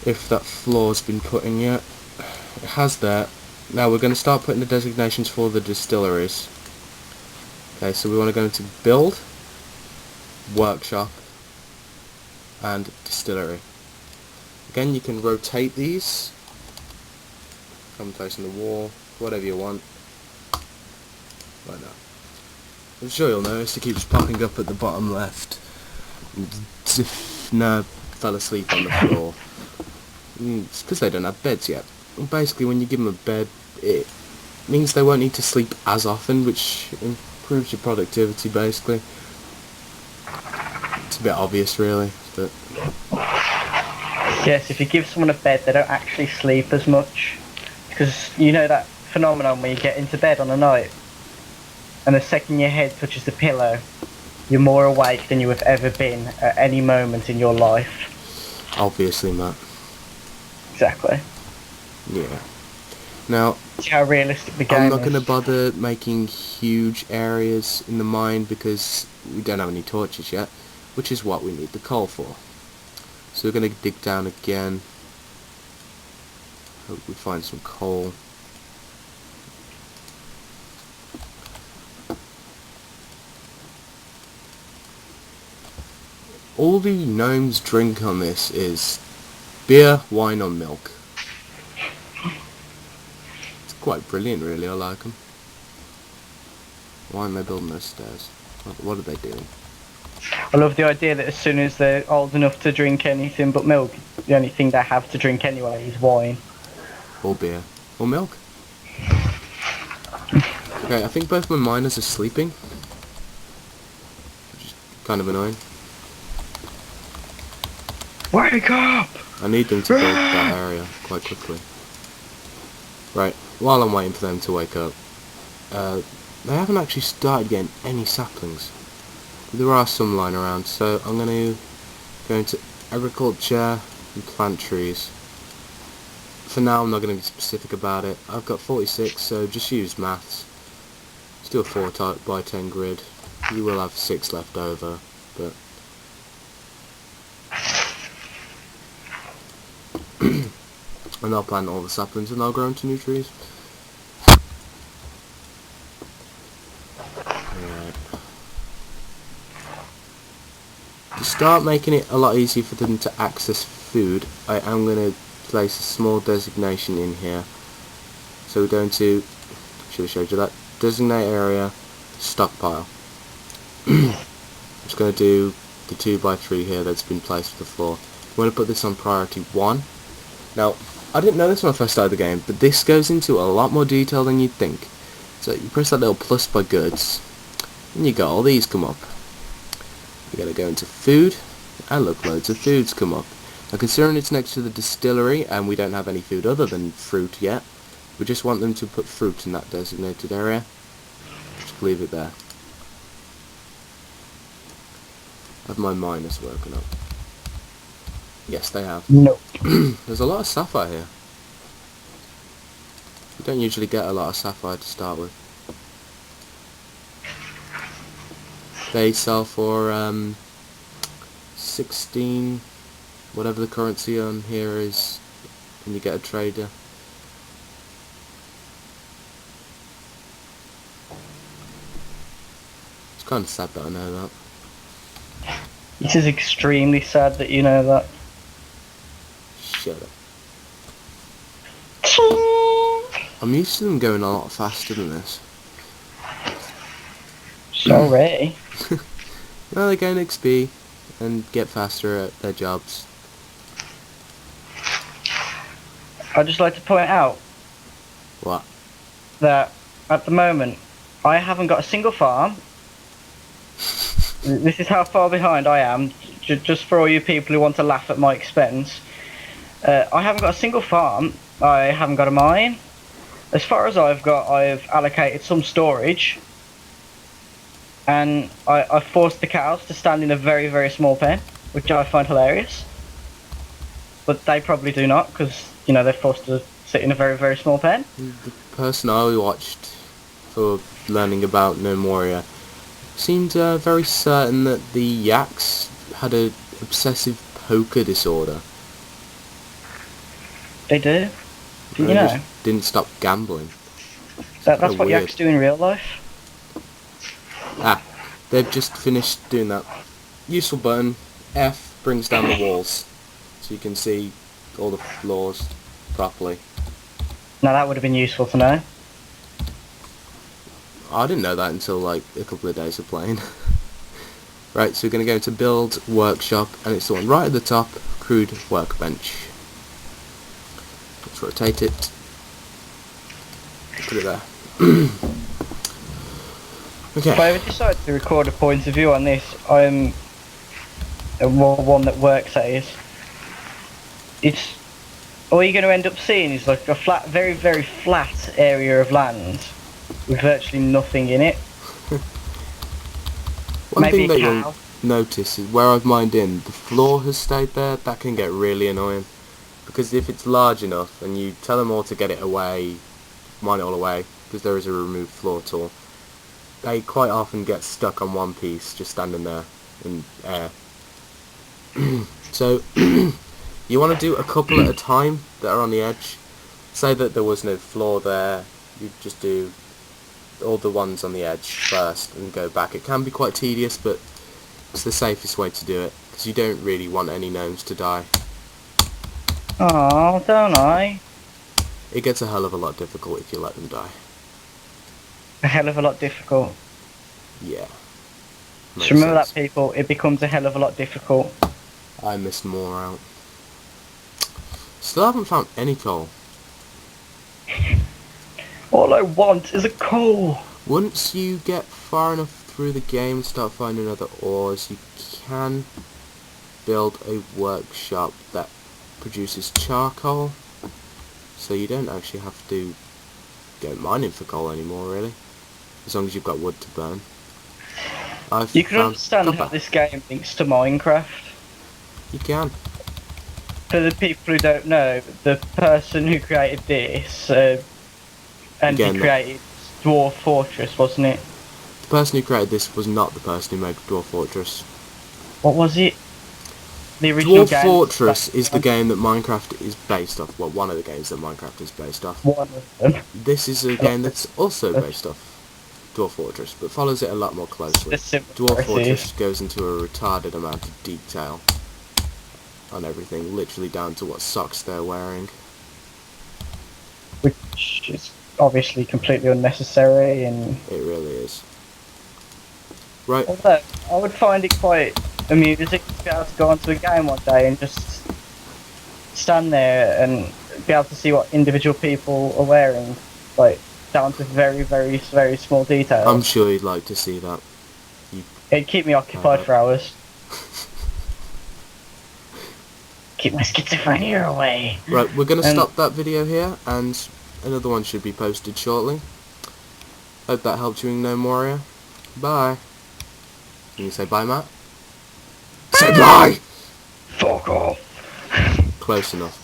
if that floor's been put in yet. It has that. Now we're going to start putting the designations for the distilleries. Okay, so we want to go into build, workshop, and distillery. Again, you can rotate these, come facing the wall, whatever you want. Right now. I'm sure you'll notice it keeps popping up at the bottom left. As if no fell asleep on the floor. It's because they don't have beds yet. Basically, when you give them a bed, it means they won't need to sleep as often, which improves your productivity, basically. It's a bit obvious, really, but... Yes, if you give someone a bed, they don't actually sleep as much. Because you know that phenomenon where you get into bed on a night, and the second your head touches the pillow, you're more awake than you have ever been at any moment in your life. Obviously, Matt. Exactly. Yeah. Now, See how realistic the game I'm is. not going to bother making huge areas in the mine because we don't have any torches yet, which is what we need the coal for. So we're going to dig down again. Hope we find some coal. All the gnomes drink on this is beer, wine or milk. It's quite brilliant, really. I like them. Why aren't they building those stairs? What are they doing? I love the idea that as soon as they're old enough to drink anything but milk, the only thing they have to drink anyway is wine. Or beer. Or milk. Okay, I think both my miners are sleeping. Which is kind of annoying. Wake up! I need them to build that area quite quickly. Right, while I'm waiting for them to wake up, they haven't actually started getting any saplings. There are some lying around, so I'm going to go into agriculture and plant trees. For now, I'm not going to be specific about it. I've got 46, so just use maths. Let's do a 4 by 10 grid. You will have 6 left over, but... and I'll plant all the saplings and I'll grow into new trees. Alright. To start making it a lot easier for them to access food, I am going to place a small designation in here. So we're going to, should have showed you that, designate area, stockpile. I'm just going to do the 2 by 3 here that's been placed before. I'm going to put this on priority 1. Now, I didn't know this when I first started the game, but this goes into a lot more detail than you'd think. So you press that little plus by goods, and you got all these come up. You gotta go into food, and look, loads of foods come up. Now considering it's next to the distillery, and we don't have any food other than fruit yet, we just want them to put fruit in that designated area. Just leave it there. Have my miners woken up? Yes, they have. No. There's a lot of sapphire here. You don't usually get a lot of sapphire to start with. They sell for 16, whatever the currency on here is, when you get a trader. It's kind of sad that I know that. It is extremely sad that you know that. Shut up. I'm used to them going a lot faster than this. Sorry. Well, they gain XP and get faster at their jobs. I'd just like to point out What? that at the moment I haven't got a single farm. This is how far behind I am, just for all you people who want to laugh at my expense. I haven't got a single farm, I haven't got a mine. As far as I've allocated some storage, and I've forced the cows to stand in a very, very small pen, which I find hilarious. But they probably do not, because, you know, they're forced to sit in a very, very small pen. The person I watched for learning about Gnomoria seemed very certain that the yaks had an obsessive poker disorder. They do. Do you They know? just didn't stop gambling. That's Kinda what weird. yaks do in real life. Ah, they've just finished doing that. Useful button. F brings down the walls, so you can see all the floors properly. Now that would have been useful to know. I didn't know that until like a couple of days of playing. Right, so we're going to go to build workshop, and it's the one right at the top, crude workbench. Let's rotate it. Put it there. Okay. If I ever decide to record a point of view on this, I'm one that works at is. It's all you're going to end up seeing is like a flat, very, very flat area of land with virtually nothing in it. One Maybe thing a that cow. you'll notice is where I've mined in, the floor has stayed there. That can get really annoying, because if it's large enough and you tell them all to get it away, mine it all away, because there is a remove floor tool, they quite often get stuck on one piece just standing there in air. So you want to do a couple at a time that are on the edge. Say that there was no floor there, you just do all the ones on the edge first and go back. It can be quite tedious, but it's the safest way to do it, because you don't really want any gnomes to die. Oh, don't I? It gets a hell of a lot difficult if you let them die. A hell of a lot difficult. Yeah. Just Makes remember sense. that, people. It becomes a hell of a lot difficult. I missed more out. Still haven't found any coal. All I want is a coal. Once you get far enough through the game and start finding other ores, you can build a workshop that produces charcoal, so you don't actually have to go mining for coal anymore, really, as long as you've got wood to burn. You can understand how this game links to Minecraft. You can. For the people who don't know, the person who created this, and Again, he created Dwarf Fortress, wasn't it? the person who created this was not the person who made Dwarf Fortress. What was it? The original Dwarf game. Fortress is the game that Minecraft is based off. Well, one of the games that Minecraft is based off. One of them. This is a game that's also based off Dwarf Fortress, but follows it a lot more closely. Dwarf Fortress goes into a retarded amount of detail on everything, literally down to what socks they're wearing. Which is obviously completely unnecessary, and It really is. Right, although I would find it quite amusing to be able to go onto a game one day and just stand there and be able to see what individual people are wearing, like down to very, very, very small details. I'm sure you'd like to see that. It'd keep me occupied for hours. Keep my schizophrenia away. Right, we're going to stop that video here, and another one should be posted shortly. Hope that helped you in Gnomoria. Bye. Can you say bye, Matt? Say bye! Fuck off. Close enough.